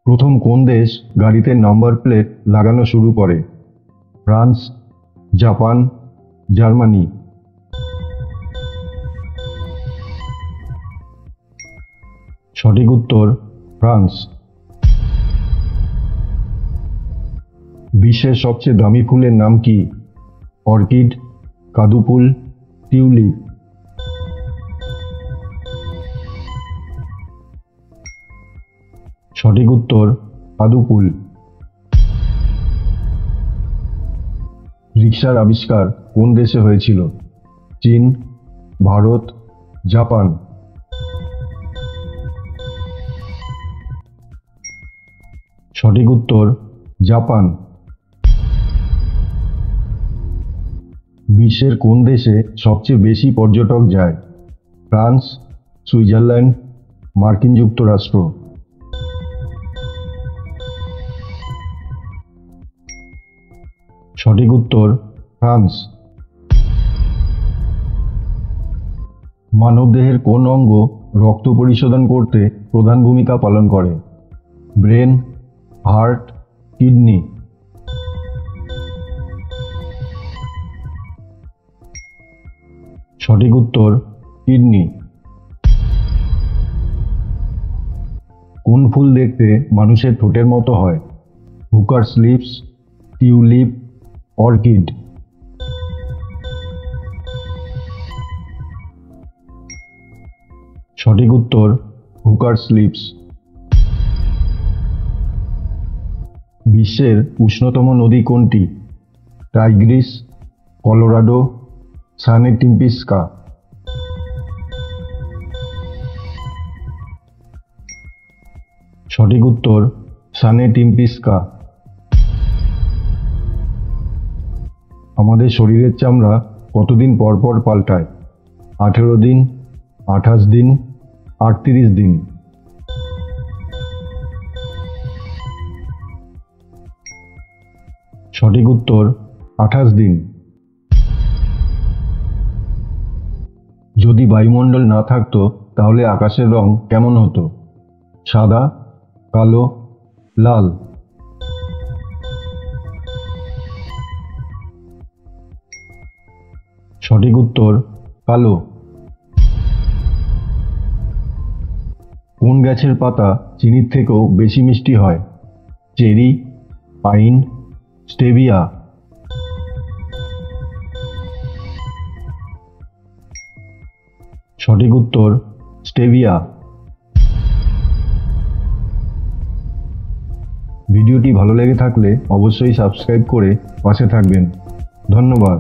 প্রথম কোন দেশ গাড়িতে নাম্বার প্লেট লাগানো শুরু করে? France, Japan, Germany? সঠিক উত্তর ফ্রান্স। বিশ্বের সবচেয়ে দামি ফুলের নাম কি? Orchid, Kadupul, tulip? সঠিক উত্তর কাদুফুল। রিকশার আবিষ্কার কোন দেশে হয়েছিল? চীন, ভারত, জাপান? সঠিক উত্তর জাপান। বিশ্বের কোন দেশে সবচেয়ে বেশি পর্যটক যায়? ফ্রান্স, সুইজারল্যান্ড, মার্কিন যুক্তরাষ্ট্র? সঠিক উত্তর ফ্রান্স। মানবদেহের কোন অঙ্গ রক্ত পরিশোধন করতে প্রধান ভূমিকা পালন করে? Brain, heart, kidney? সঠিক উত্তর কিডনি। কোন ফুল দেখতে মানুষের ঠোঁটের মতো হয়? হুকারস লিপস, টিউলিপ, অর্কিড? সঠিক উত্তর হুকারস লিপস। বিশ্বের উষ্ণতম নদী কোনটি? টাইগ্রিস, কলোরাডো, সানে টিম্পিস্কা? সঠিক উত্তর সানে টিম্পিস্কা। আমাদের শরীরের চামড়া কতদিন পর পর পাল্টায়? 18 দিন, 28 দিন, 38 দিন? সঠিক উত্তর 28 দিন। যদি বায়ুমণ্ডল না থাকতো তাহলে আকাশের রং কেমন হতো? সাদা, কালো, লাল? সঠিক উত্তর কালো। কোন গাছের পাতা চিনির থেকেও বেশি মিষ্টি হয়? Cherry, pine, stevia? সঠিক উত্তর স্টেভিয়া। ভিডিওটি ভালো লেগে থাকলে অবশ্যই সাবস্ক্রাইব করে পাশে থাকবেন। ধন্যবাদ।